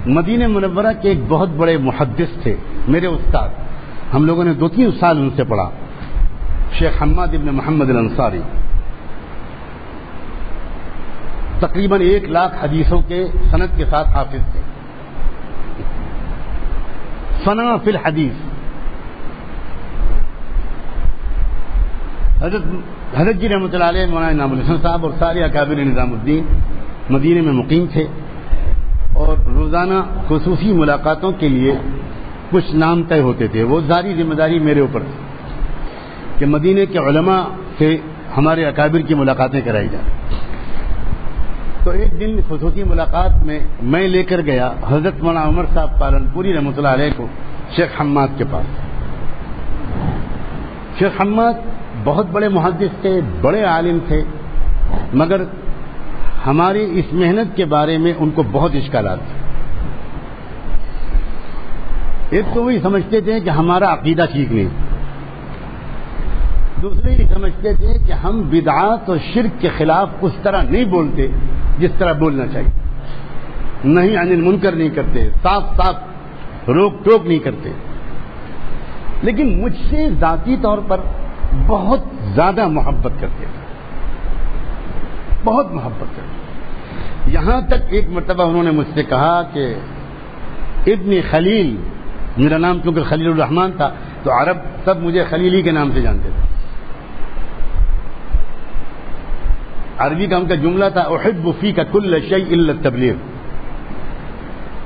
مدینہ منورہ کے ایک بہت بڑے محدث تھے میرے استاد، ہم لوگوں نے 2-3 سال ان سے پڑھا، شیخ حماد ابن محمد الانصاری، تقریباً 1 لاکھ حدیثوں کے سند کے ساتھ حافظ تھے، فنا فی الحدیث۔ حضرت جی رحمۃ اللہ علیہ، مولانا انعام الحسن صاحب اور سارے اکابر نظام الدین مدینے میں مقیم تھے، اور روزانہ خصوصی ملاقاتوں کے لیے کچھ نام طے ہوتے تھے۔ وہ ساری ذمہ داری میرے اوپر تھی کہ مدینے کے علماء سے ہمارے اکابر کی ملاقاتیں کرائی جائیں۔ تو ایک دن خصوصی ملاقات میں لے کر گیا حضرت مولانا عمر صاحب پالنپوری رحمۃ اللہ علیہ کو شیخ حماد کے پاس۔ شیخ حماد بہت بڑے محدث تھے، بڑے عالم تھے، مگر ہماری اس محنت کے بارے میں ان کو بہت اشکالات تھے۔ ایک تو وہی سمجھتے تھے کہ ہمارا عقیدہ ٹھیک نہیں، دوسرے یہ سمجھتے تھے کہ ہم بدعات اور شرک کے خلاف اس طرح نہیں بولتے جس طرح بولنا چاہیے، نہیں عن المنکر نہیں کرتے، صاف صاف روک ٹوک نہیں کرتے۔ لیکن مجھ سے ذاتی طور پر بہت زیادہ محبت کرتے تھے، بہت محبت کرتے، یہاں تک ایک مرتبہ انہوں نے مجھ سے کہا کہ ابن خلیل، میرا نام کیونکہ خلیل الرحمن تھا تو عرب سب مجھے خلیلی کے نام سے جانتے تھے۔ عربی کا ان کا جملہ تھا احب فیک کل شیء الا التبلیغ،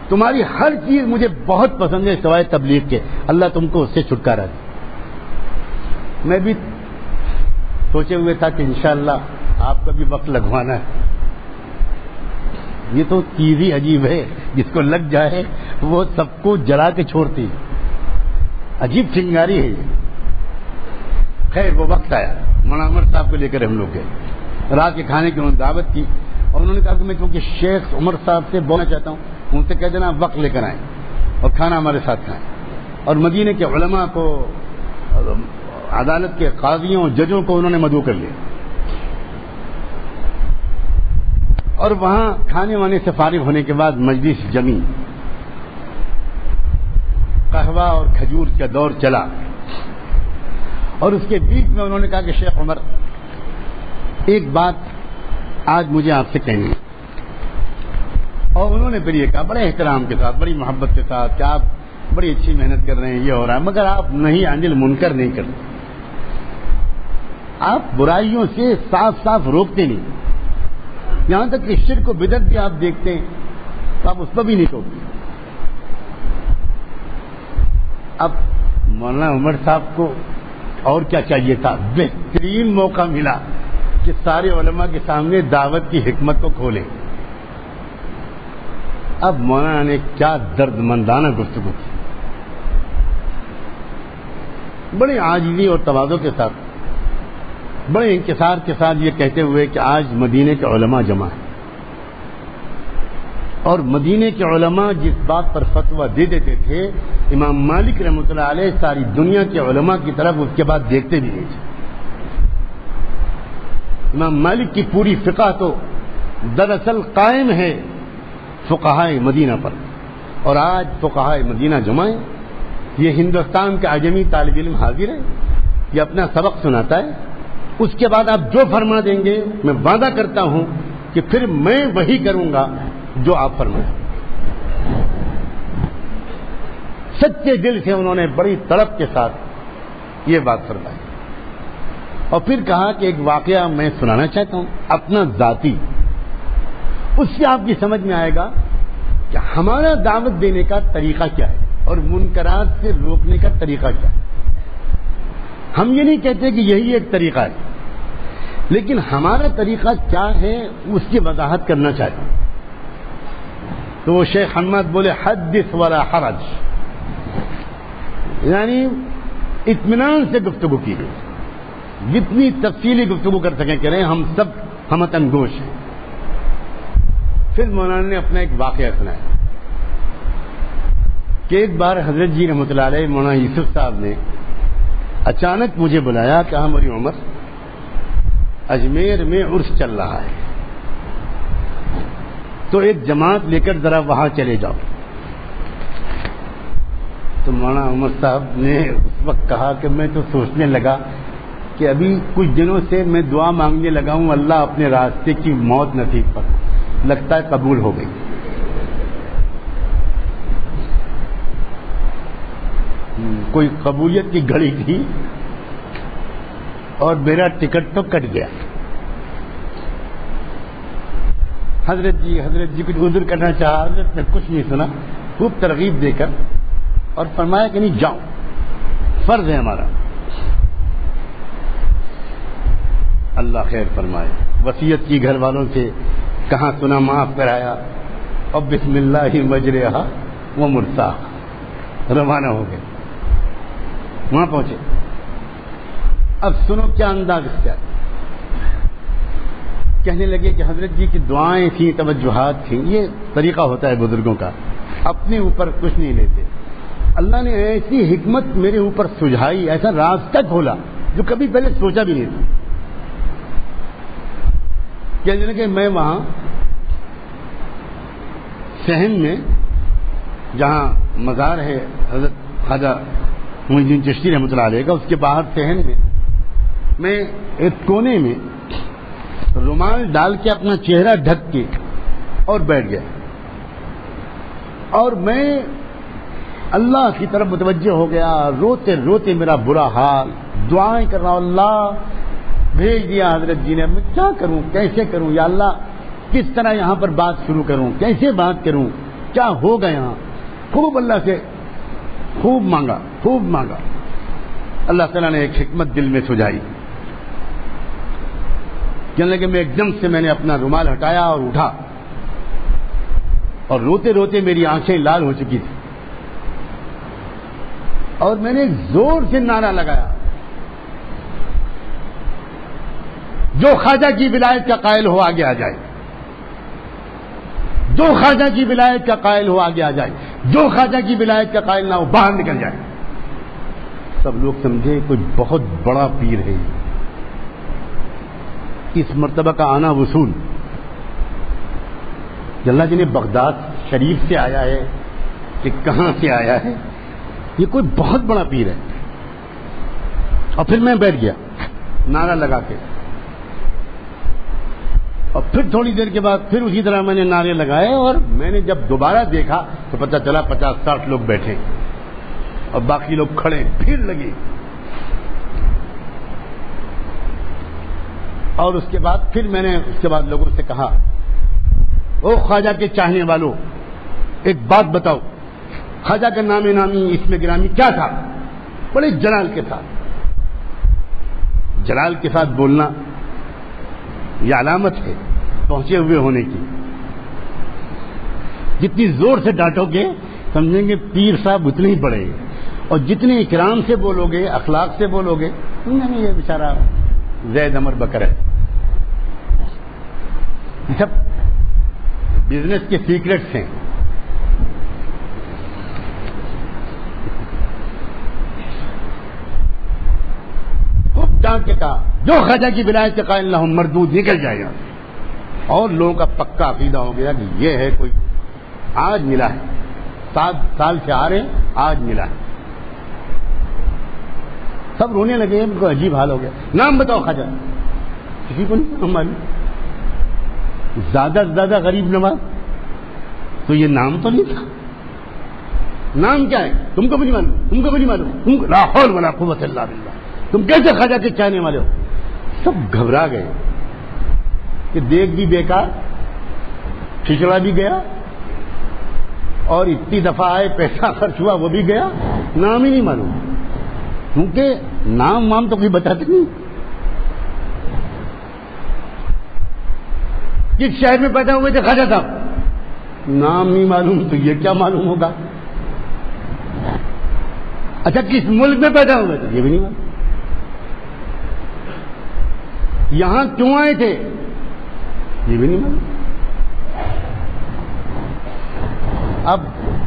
تمہاری ہر چیز مجھے بہت پسند ہے سوائے تبلیغ کے، اللہ تم کو اس سے چھٹکارا دے۔ میں بھی سوچے ہوئے تھا کہ انشاءاللہ آپ کا بھی وقت لگوانا ہے، یہ تو چیز ہی عجیب ہے، جس کو لگ جائے وہ سب کو جلا کے چھوڑتی ہے، عجیب چنگاری ہے یہ۔ خیر وہ وقت آیا، مولانا عمر صاحب کو لے کر ہم لوگ گئے، رات کے کھانے کی انہوں نے دعوت کی، اور انہوں نے کہا کہ میں کیونکہ شیخ عمر صاحب سے بولنا چاہتا ہوں، ان سے کہہ دینا وقت لے کر آئیں اور کھانا ہمارے ساتھ کھائیں۔ اور مدینے کے علماء کو، عدالت کے قاضیوں، ججوں کو انہوں نے مدعو کر لیا، اور وہاں کھانے وانے سے فارغ ہونے کے بعد مجلس جمی، قہوہ اور کھجور کا دور چلا، اور اس کے بیچ میں انہوں نے کہا کہ شیخ عمر ایک بات آج مجھے آپ سے کہنی ہے، اور انہوں نے پھر یہ کہا بڑے احترام کے ساتھ، بڑی محبت کے ساتھ کہ آپ بڑی اچھی محنت کر رہے ہیں، یہ ہو رہا ہے، مگر آپ نہیں عن المنکر نہیں کرتے، آپ برائیوں سے صاف صاف روکتے نہیں، یہاں تک کہ شرک و بدعت بھی آپ دیکھتے ہیں تو آپ اس پر بھی نہیں ٹوکتے۔ اب مولانا عمر صاحب کو اور کیا چاہیے تھا، بہترین موقع ملا کہ سارے علماء کے سامنے دعوت کی حکمت کو کھولے۔ اب مولانا نے کیا درد مندانہ گفتگو کی، بڑے عاجزی اور تواضع کے ساتھ، بڑے انکسار کے ساتھ یہ کہتے ہوئے کہ آج مدینے کے علماء جمع ہیں، اور مدینے کے علماء جس بات پر فتویٰ دے دیتے تھے، امام مالک رحمۃ اللہ علیہ ساری دنیا کے علماء کی طرف اس کے بعد دیکھتے بھی نہیں تھے۔ امام مالک کی پوری فقہ تو دراصل قائم ہے فقہائے مدینہ پر، اور آج فقہائے مدینہ جمع ہیں، یہ ہندوستان کا اعجمی طالب علم حاضر ہے، یہ اپنا سبق سناتا ہے، اس کے بعد آپ جو فرما دیں گے میں وعدہ کرتا ہوں کہ پھر میں وہی کروں گا جو آپ فرمائیں۔ سچے دل سے انہوں نے بڑی تڑپ کے ساتھ یہ بات فرمائی، اور پھر کہا کہ ایک واقعہ میں سنانا چاہتا ہوں اپنا ذاتی، اس سے آپ کی سمجھ میں آئے گا کہ ہمارا دعوت دینے کا طریقہ کیا ہے اور منکرات سے روکنے کا طریقہ کیا ہے۔ ہم یہ نہیں کہتے کہ یہی ایک طریقہ ہے، لیکن ہمارا طریقہ کیا ہے اس کی وضاحت کرنا چاہتے ہیں۔ تو وہ شیخ حماد بولے حدث ولا حرج، یعنی اطمینان سے گفتگو کی گئی، جتنی تفصیلی گفتگو کر سکیں کریں، ہم سب ہمتن گوش ہیں۔ پھر مولانا نے اپنا ایک واقعہ سنایا کہ ایک بار حضرت جی رحمۃ اللہ علیہ مولانا یوسف صاحب نے اچانک مجھے بلایا کہ ہماری عمر اجمیر میں عرس چل رہا ہے، تو ایک جماعت لے کر ذرا وہاں چلے جاؤ۔ تو مولانا عمر صاحب نے اس وقت کہا کہ میں تو سوچنے لگا کہ ابھی کچھ دنوں سے میں دعا مانگنے لگا ہوں اللہ اپنے راستے کی موت نصیب پر، لگتا ہے قبول ہو گئی. کوئی قبولیت کی گھڑی تھی اور میرا ٹکٹ تو کٹ گیا. حضرت جی کچھ عذر کرنا چاہا، حضرت نے کچھ نہیں سنا، خوب ترغیب دے کر اور فرمایا کہ نہیں جاؤ، فرض ہے ہمارا. اللہ خیر فرمائے. وصیت کی گھر والوں سے، کہاں سنا معاف کرایا، اب بسم اللہ مجرہا و مرساہا، روانہ ہو گئے. وہاں پہنچے. اب سنو کیا انداز کیا کہنے لگے کہ حضرت جی کی دعائیں تھیں، توجہات تھیں. یہ طریقہ ہوتا ہے بزرگوں کا، اپنے اوپر کچھ نہیں لیتے. اللہ نے ایسی حکمت میرے اوپر سجھائی، ایسا راستہ کھولا جو کبھی پہلے سوچا بھی نہیں تھا. کہنے لگے میں وہاں صحن میں جہاں مزار ہے حضرت خواجہ معین الدین چشتی رحمۃ اللہ علیہ کا، اس کے باہر صحن میں ایک کونے میں رومال ڈال کے اپنا چہرہ ڈھک کے اور بیٹھ گیا. اور میں اللہ کی طرف متوجہ ہو گیا، روتے روتے میرا برا حال، دعائیں کر رہا ہوں. اللہ بھیج دیا حضرت جی نے، میں کیا کروں، کیسے کروں یا اللہ، کس طرح یہاں پر بات شروع کروں، کیسے بات کروں، کیا ہوگا یہاں. خوب اللہ سے خوب مانگا. اللہ تعالیٰ نے ایک حکمت دل میں سجھائی. کہنے لگے میں ایک دم سے میں نے اپنا رومال ہٹایا اور اٹھا، اور روتے روتے میری آنکھیں لال ہو چکی تھی، اور میں نے زور سے نعرہ لگایا، جو خواجہ کی ولایت کا قائل ہو آگے آ جائے، جو خواجہ کی ولایت کا قائل ہو آگے آ جائے، جو خواجہ کی ولایت کا قائل نہ ہو باہر نکل جائے. سب لوگ سمجھے کوئی بہت بڑا پیر ہے. اس مرتبہ کا آنا وصول کہ اللہ جی نے بغداد شریف سے آیا ہے کہ کہاں سے آیا ہے، یہ کوئی بہت بڑا پیر ہے. اور پھر میں بیٹھ گیا نعرہ لگا کے، اور پھر تھوڑی دیر کے بعد پھر اسی طرح میں نے نعرے لگائے. اور میں نے جب دوبارہ دیکھا تو پتہ چلا 50-60 لوگ بیٹھے اور باقی لوگ کھڑے. پھر لگے. اور اس کے بعد پھر میں نے اس کے بعد لوگوں سے کہا، او خواجہ کے چاہنے والوں، ایک بات بتاؤ، خواجہ کا نام نامی اسم گرامی کیا تھا؟ بڑے جلال کے ساتھ. جلال کے ساتھ بولنا یہ علامت ہے پہنچے ہوئے ہونے کی. جتنی زور سے ڈانٹو گے سمجھیں گے پیر صاحب اتنے ہی بڑے، اور جتنے اکرام سے بولو گے، اخلاق سے بولو گے، نہیں یہ بیچارہ زید امر بکر ہے. سب بزنس کے سیکرٹس ہیں. خوب ڈانٹ کے کہا، جو خواجہ کی ولایت کے قائل نہ ہو مردود نکل جائے گا. اور لوگوں کا پکا عقیدہ ہو گیا کہ یہ ہے کوئی آج ملا ہے، 7 سال سے آ رہے ہیں، آج ملا ہے. سب رونے لگے. ان کو عجیب حال ہو گیا. نام بتاؤ خواجہ. کسی کو نہیں معلوم. زیادہ سے زیادہ غریب نواز، تو یہ نام تو نہیں تھا. نام کیا ہے؟ تم کو بھی نہیں معلوم، تم کو بھی نہیں معلوم. لا حول ولا قوت الا باللہ. تم کیسے خواجہ کے چاہنے والے ہو؟ سب گھبرا گئے کہ دیکھ بھی بیکار، کھچڑا بھی گیا، اور اتنی دفعہ آئے پیسہ خرچ ہوا وہ بھی گیا، نام ہی نہیں معلوم. کیونکہ نام وام تو کوئی بتاتے نہیں. کس شہر میں پیدا ہوئے تھے خواجہ صاحب؟ نام نہیں معلوم، تو یہ کیا معلوم ہوگا. اچھا کس ملک میں پیدا ہوئے تھے؟ یہ بھی نہیں معلوم. یہاں کیوں آئے تھے؟ یہ بھی نہیں معلوم. اب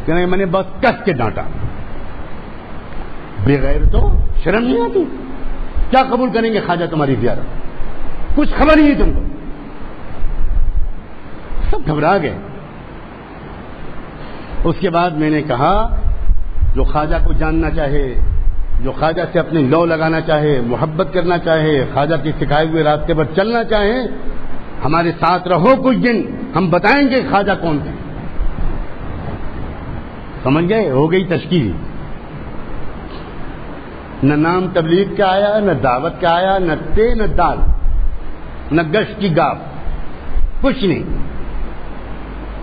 کہنے میں نے بس کس کے ڈانٹا. بغیر تو شرم نہیں آتی. کیا قبول کریں گے خواجہ تمہاری زیارت؟ کچھ خبر نہیں ہے تم کو. سب گھبرا گئے. اس کے بعد میں نے کہا جو خواجہ کو جاننا چاہے، جو خواجہ سے اپنی لو لگانا چاہے، محبت کرنا چاہے، خواجہ کے سکھائے ہوئے راستے پر چلنا چاہے، ہمارے ساتھ رہو کچھ دن، ہم بتائیں گے خواجہ کون تھے. سمجھ گئے؟ ہو گئی تشکیل. نہ نام تبلیغ کا آیا، نہ دعوت کا آیا، نہ تے نہ دال، نہ گشت کی گاپ، کچھ نہیں.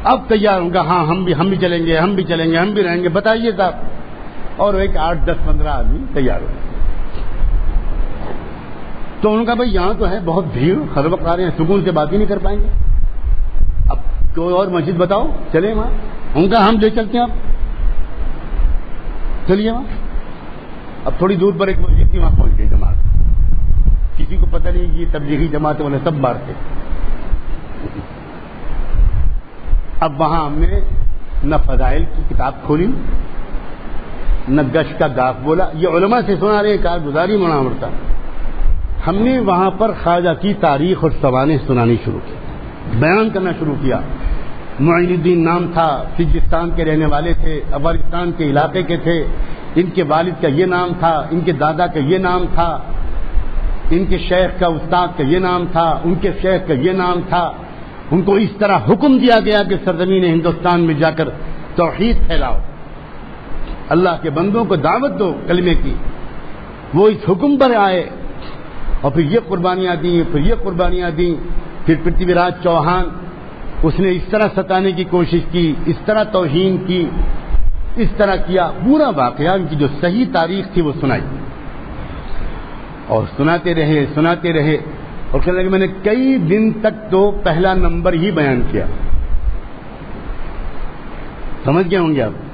اب تیار ہوں گا، ہاں ہم بھی چلیں گے، ہم بھی چلیں گے، ہم بھی رہیں گے، بتائیے صاحب. اور ایک 8 10 15 آدمی تیار ہو. تو ان کا بھائی یہاں تو ہے بہت بھیڑ، ہر وقت آ رہے ہیں، سکون سے بات ہی نہیں کر پائیں گے، اب کوئی اور مسجد بتاؤ چلیں وہاں. ان کا ہم لے چلتے ہیں، آپ چلیے وہاں. اب تھوڑی دور پر ایک مسجد تھی، وہاں پہنچ گئی جماعت. کسی کو پتہ نہیں یہ تبلیغی جماعت والے سب بار تھے. اب وہاں ہم نے نہ فضائل کی کتاب کھولی، نہ گشت کا گاف بولا. یہ علماء سے سنا رہے کارگزاری مناور تھا. ہم نے وہاں پر خواجہ کی تاریخ اور سوانح سنانی شروع کی، بیان کرنا شروع کیا. معین الدین نام تھا، سجستان کے رہنے والے تھے، افغانستان کے علاقے کے تھے. ان کے والد کا یہ نام تھا، ان کے دادا کا یہ نام تھا، ان کے شیخ کا استاد کا یہ نام تھا، ان کے شیخ کا یہ نام تھا. ان کو اس طرح حکم دیا گیا کہ سرزمین ہندوستان میں جا کر توحید پھیلاؤ، اللہ کے بندوں کو دعوت دو کلمے کی. وہ اس حکم پر آئے اور پھر یہ قربانیاں دیں، پھر یہ قربانیاں دیں. پھر پرتھوی راج چوہان، اس نے اس طرح ستانے کی کوشش کی، اس طرح توہین کی، اس طرح کیا. پورا واقعہ ان کی جو صحیح تاریخ تھی وہ سنائی، اور سناتے رہے. اور کہنے لگے میں نے کئی دن تک تو پہلا نمبر ہی بیان کیا. سمجھ گئے ہوں گے آپ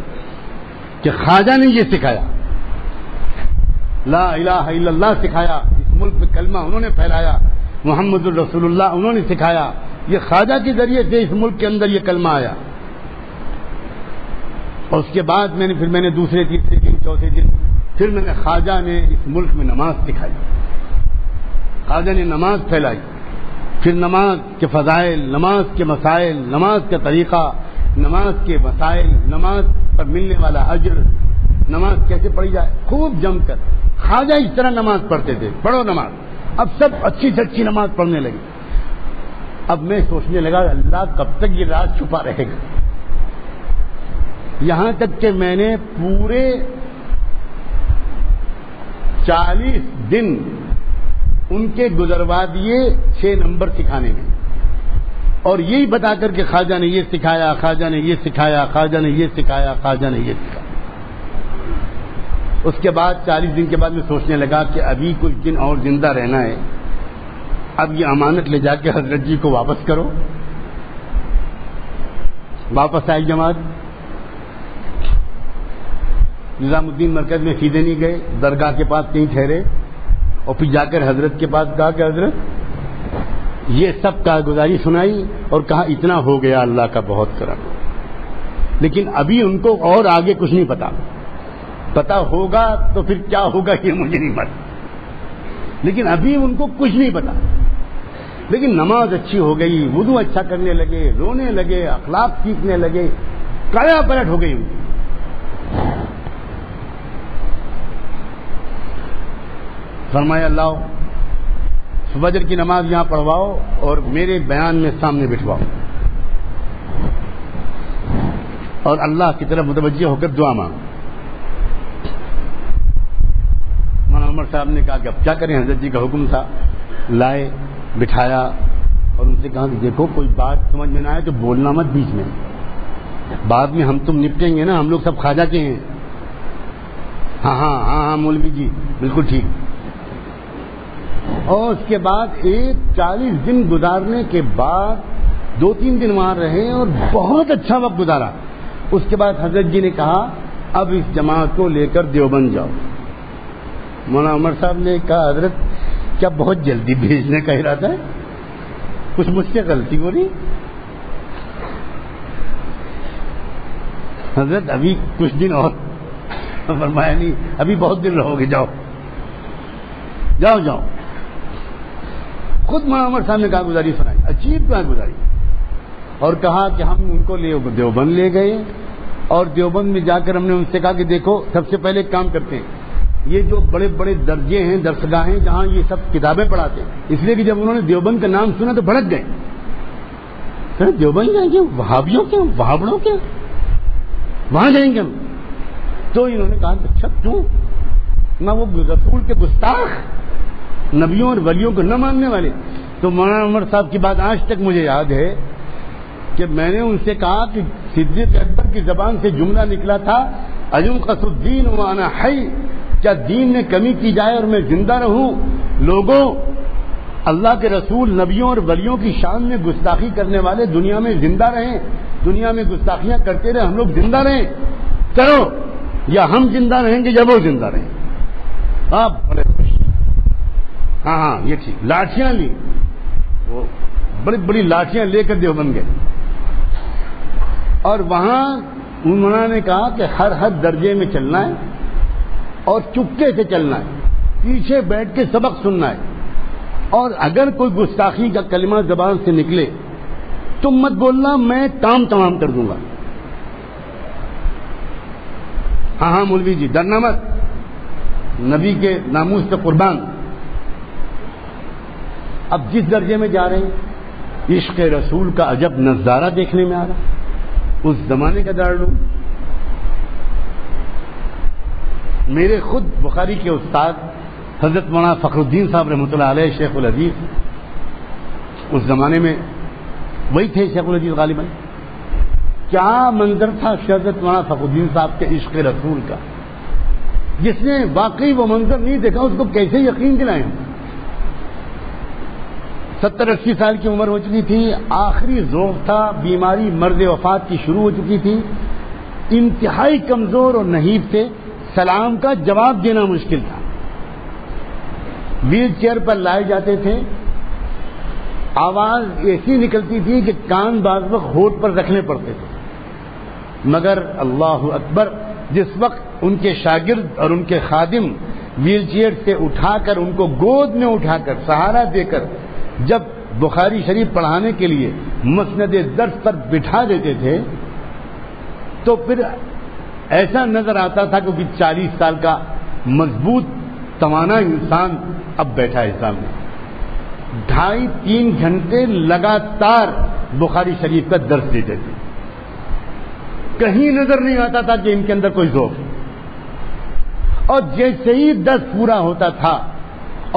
کہ خواجہ نے یہ سکھایا، لا الہ الا اللہ سکھایا. اس ملک میں کلمہ انہوں نے پھیلایا، محمد الرسول اللہ انہوں نے سکھایا. یہ خواجہ کے ذریعے سے اس ملک کے اندر یہ کلمہ آیا. اور اس کے بعد میں نے دوسرے تیسرے دن چوتھے دن پھر میں نے خواجہ نے اس ملک میں نماز سکھائی. خواجہ نے نماز پھیلائی. پھر نماز کے فضائل، نماز کے مسائل، نماز کا طریقہ، نماز کے مسائل، نماز پر ملنے والا اجر، نماز کیسے پڑھی جائے، خوب جم کر. خواجہ اس طرح نماز پڑھتے تھے، پڑھو نماز. اب سب اچھی سے اچھی نماز پڑھنے لگے. اب میں سوچنے لگا اللہ کب تک یہ راز چھپا رہے گا. یہاں تک کہ میں نے پورے 40 دن ان کے گزروا دیے 6 نمبر سکھانے میں، اور یہی بتا کر کہ خواجہ نے یہ سکھایا، خواجہ نے یہ سکھایا، خواجہ نے یہ سکھایا، خواجہ نے یہ سکھایا. اس کے بعد 40 دن کے بعد میں سوچنے لگا کہ ابھی کچھ دن اور زندہ رہنا ہے. اب یہ امانت لے جا کے حضرت جی کو واپس کرو. واپس آئی جماعت. نظام الدین مرکز میں سیدھے نہیں گئے، درگاہ کے پاس کہیں ٹھہرے، اور پھر جا کر حضرت کے پاس کہا کہ حضرت یہ سب کارگزاری سنائی اور کہا اتنا ہو گیا، اللہ کا بہت کرم. لیکن ابھی ان کو اور آگے کچھ نہیں پتا ہوگا تو پھر کیا ہوگا یہ مجھے نہیں پتا، لیکن ابھی ان کو کچھ نہیں پتا. لیکن نماز اچھی ہو گئی، وضو اچھا کرنے لگے، رونے لگے، اخلاق سیکھنے لگے، کایا پلٹ ہو گئی ان کی. فرمایا لاؤ فجر کی نماز یہاں پڑھواؤ اور میرے بیان میں سامنے بٹھواؤ، اور اللہ کی طرف متوجہ ہو کر دعا مانگو. مولانا عمر صاحب نے کہا کہ اب کیا کریں، حضرت جی کا حکم تھا. لائے، بٹھایا اور ان سے کہا کہ دیکھو کوئی بات سمجھ میں نہ آئے تو بولنا مت بیچ میں، بعد میں ہم تم نپٹیں گے نا، ہم لوگ سب خواجہ کے ہیں. ہاں ہاں ہاں ہاں مولوی جی بالکل ٹھیک. اور اس کے بعد 40 دن گزارنے کے بعد 2-3 دن وہاں رہے اور بہت اچھا وقت گزارا. اس کے بعد حضرت جی نے کہا اب اس جماعت کو لے کر دیوبند جاؤ. مولانا عمر صاحب نے کہا حضرت کیا بہت جلدی بھیجنے کا ارادہ ہے، کچھ مجھ سے غلطی ہو رہی؟ حضرت ابھی کچھ دن اور. فرمایا نہیں ابھی بہت دن رہو گے، جاؤ جاؤ جاؤ. خود مولانا عمر صاحب نے کارگزاری سنائی، عجیب کارگزاری، اور کہا کہ ہم ان کو دیوبند لے گئے اور دیوبند میں جا کر ہم نے ان سے کہا کہ دیکھو سب سے پہلے ایک کام کرتے ہیں, یہ جو بڑے بڑے درجے ہیں, درسگاہیں جہاں یہ سب کتابیں پڑھاتے ہیں, اس لیے کہ جب انہوں نے دیوبند کا نام سنا تو بھڑک گئے, دیوبند جائیں گے وہابیوں کے, وہابڑوں کے, وہاں جائیں گے ہم. تو انہوں نے کہا اچھا کیوں, نہ وہ رسول کے گستاخ, نبیوں اور ولیوں کو نہ ماننے والے. تو مولانا عمر صاحب کی بات آج تک مجھے یاد ہے کہ میں نے ان سے کہا کہ صدیق اکبر کی زبان سے جملہ نکلا تھا, اجنقص الدین وانا حی, کیا دین میں کمی کی جائے اور میں زندہ رہوں؟ لوگوں, اللہ کے رسول نبیوں اور ولیوں کی شان میں گستاخی کرنے والے دنیا میں زندہ رہیں, دنیا میں گستاخیاں کرتے رہے, ہم لوگ زندہ رہیں, کرو, یا ہم زندہ رہیں گے یا وہ زندہ رہیں. آپ بڑے خوش, ہاں یہ ٹھیک. لاٹھیاں لی, وہ بڑی بڑی لاٹھیاں لے کر دیوبند گئے, اور وہاں انہوں نے کہا کہ ہر درجے میں چلنا ہے اور چپکے سے چلنا ہے, پیچھے بیٹھ کے سبق سننا ہے, اور اگر کوئی گستاخی کا کلمہ زبان سے نکلے تم مت بولنا, میں تمام کر دوں گا. ہاں مولوی جی ڈرنا مت, نبی کے ناموس سے قربان. اب جس درجے میں جا رہے ہیں, عشق رسول کا عجب نظارہ دیکھنے میں آ رہا, اس زمانے کا دارالعلوم. میرے خود بخاری کے استاد حضرت مولانا فخر الدین صاحب رحمۃ اللہ علیہ, شیخ الحدیث, اس زمانے میں وہی تھے شیخ الحدیث غالباً. کیا منظر تھا حضرت مولانا فخر الدین صاحب کے عشق رسول کا, جس نے واقعی وہ منظر نہیں دیکھا اس کو کیسے یقین دلائیں. 70-80 سال کی عمر ہو چکی تھی, آخری ذوق تھا, بیماری مرض وفات کی شروع ہو چکی تھی, انتہائی کمزور اور نحیف تھے, سلام کا جواب دینا مشکل تھا, ویل چیئر پر لائے جاتے تھے, آواز ایسی نکلتی تھی کہ کان بعض وقت ہونٹ پر رکھنے پڑتے تھے. مگر اللہ اکبر, جس وقت ان کے شاگرد اور ان کے خادم ویل چیئر سے اٹھا کر ان کو گود میں اٹھا کر سہارا دے کر جب بخاری شریف پڑھانے کے لیے مسند درس پر بٹھا دیتے تھے, تو پھر ایسا نظر آتا تھا کہ 40 سال کا مضبوط توانا انسان اب بیٹھا ہے سامنے. 2.5-3 گھنٹے لگاتار بخاری شریف کا درس دیتے تھے, کہیں نظر نہیں آتا تھا کہ ان کے اندر کوئی ذوق. اور جیسے ہی درس پورا ہوتا تھا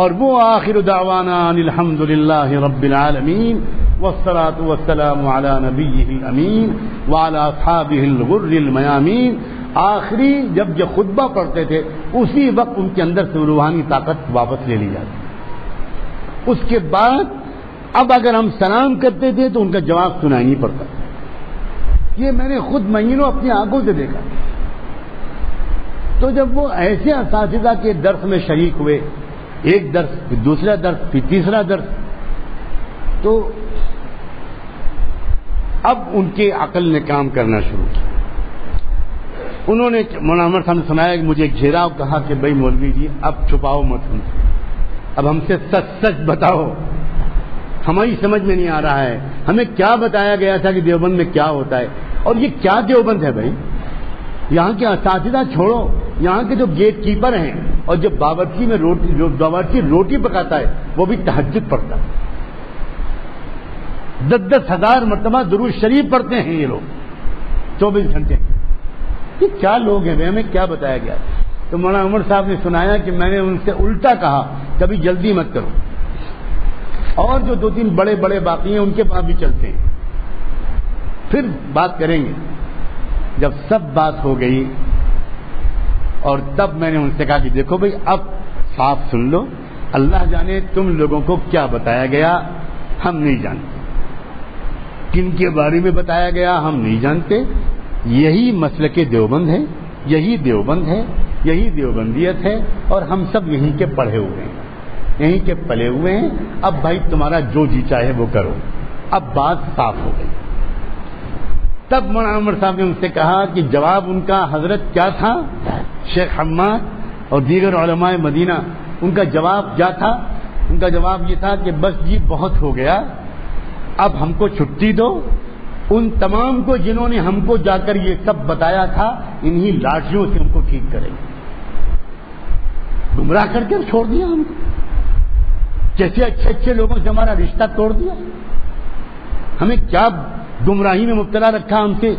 اور وہ آخر دعوانا الحمد للہ رب العالمین والصلاة والسلام علی نبیہ الامین وعلی اصحابہ الغر المیامین, آخری جب یہ خطبہ پڑھتے تھے اسی وقت ان کے اندر سے روحانی طاقت واپس لے لی جاتی. اس کے بعد اب اگر ہم سلام کرتے تھے تو ان کا جواب سنائی نہیں پڑتا. یہ میں نے خود مہینوں اپنی آنکھوں سے دیکھا. تو جب وہ ایسے اساتذہ کے درس میں شریک ہوئے, ایک درس پھر دوسرا درس پھر تیسرا درس, تو اب ان کے عقل نے کام کرنا شروع کیا. انہوں نے مولانا عمر صاحب نے سنایا کہ مجھے گھیراؤ, کہا کہ بھائی مولوی جی اب چھپاؤ مت ہم سے, اب ہم سے سچ بتاؤ, ہماری سمجھ میں نہیں آ رہا ہے, ہمیں کیا بتایا گیا تھا کہ دیوبند میں کیا ہوتا ہے, اور یہ کیا دیوبند ہے بھائی. یہاں کے اساتذہ چھوڑو, یہاں کے جو گیٹ کیپر ہیں اور جو باورچی روٹی پکاتا ہے وہ بھی تہجد پڑھتا ہے, 10,000 ہزار مرتبہ درود شریف پڑھتے ہیں یہ لوگ 24 گھنٹے. یہ کیا لوگ ہیں, ہمیں کیا بتایا گیا. تو مولانا عمر صاحب نے سنایا کہ میں نے ان سے الٹا کہا کبھی جلدی مت کرو, اور جو 2-3 بڑے بڑے باقی ہیں ان کے پاس بھی چلتے ہیں, پھر بات کریں گے. جب سب بات ہو گئی اور تب میں نے ان سے کہا کہ دیکھو بھائی اب صاف سن لو, اللہ جانے تم لوگوں کو کیا بتایا گیا, ہم نہیں جانتے, کن کے بارے میں بتایا گیا ہم نہیں جانتے. یہی مسلک دیوبند ہے, یہی دیوبند ہے, یہی دیوبندیت ہے, اور ہم سب یہیں کے پڑھے ہوئے ہیں, یہیں کے پلے ہوئے ہیں. اب بھائی تمہارا جو جی چاہے وہ کرو. اب بات صاف ہو گئی. تب مولانا عمر صاحب نے ان سے کہا کہ جواب ان کا حضرت کیا تھا, شیخ حماد اور دیگر علماء مدینہ, ان کا جواب کیا تھا. ان کا جواب یہ تھا کہ بس جی بہت ہو گیا, اب ہم کو چھٹی دو, ان تمام کو جنہوں نے ہم کو جا کر یہ سب بتایا تھا، انہی لاٹھیوں سے ہم کو ٹھیک کریں گے. گمراہ کر کے چھوڑ دیا ہم کو، جیسے اچھے اچھے لوگوں سے ہمارا رشتہ توڑ دیا. ہمیں کیا گمراہی میں مبتلا رکھا، ہم سے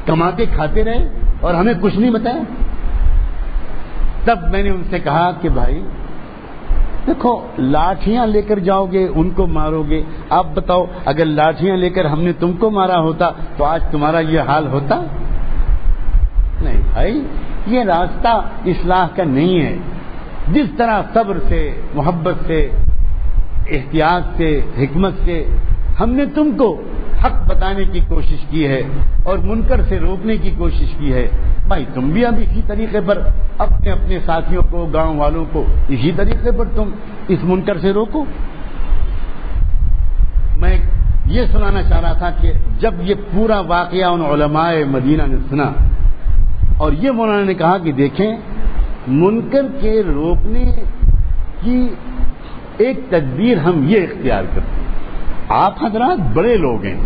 کماتے کھاتے رہے اور ہمیں کچھ نہیں بتایا. تب میں نے ان سے کہا کہ بھائی دیکھو، لاٹھیاں لے کر جاؤ گے، ان کو مارو گے. آپ بتاؤ، اگر لاٹھیاں لے کر ہم نے تم کو مارا ہوتا تو آج تمہارا یہ حال ہوتا؟ نہیں بھائی، یہ راستہ اصلاح کا نہیں ہے. جس طرح صبر سے، محبت سے، احتیاط سے، حکمت سے ہم نے تم کو حق بتانے کی کوشش کی ہے اور منکر سے روکنے کی کوشش کی ہے، بھائی تم بھی اب اسی طریقے پر اپنے اپنے ساتھیوں کو، گاؤں والوں کو اسی طریقے پر تم اس منکر سے روکو. میں یہ سنانا چاہ رہا تھا کہ جب یہ پورا واقعہ ان علماء مدینہ نے سنا اور یہ مولانا نے کہا کہ دیکھیں، منکر کے روکنے کی ایک تدبیر ہم یہ اختیار کرتے ہیں. آپ حضرات بڑے لوگ ہیں،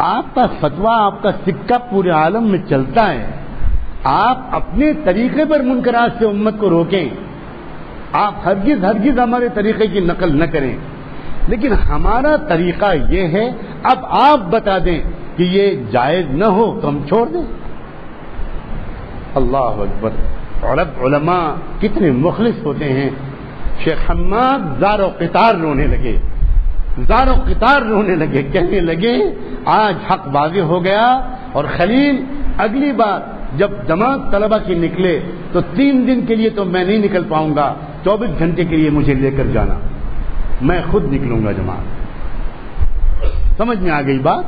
آپ کا فتویٰ، آپ کا سکہ پورے عالم میں چلتا ہے. آپ اپنے طریقے پر منکرات سے امت کو روکیں، آپ ہرگز ہرگز ہمارے طریقے کی نقل نہ کریں. لیکن ہمارا طریقہ یہ ہے، اب آپ بتا دیں کہ یہ جائز نہ ہو تو ہم چھوڑ دیں. اللہ اکبر. علماء کتنے مخلص ہوتے ہیں. شیخ حماد زار و قطار رونے لگے، زار و قطار رونے لگے، کہنے لگے آج حق واضح ہو گیا. اور خلیل اگلی بار جب جماعت طلبہ کی نکلے تو 3 دن کے لیے تو میں نہیں نکل پاؤں گا، 24 گھنٹے کے لیے مجھے لے کر جانا، میں خود نکلوں گا جماعت. سمجھ میں آ گئی بات؟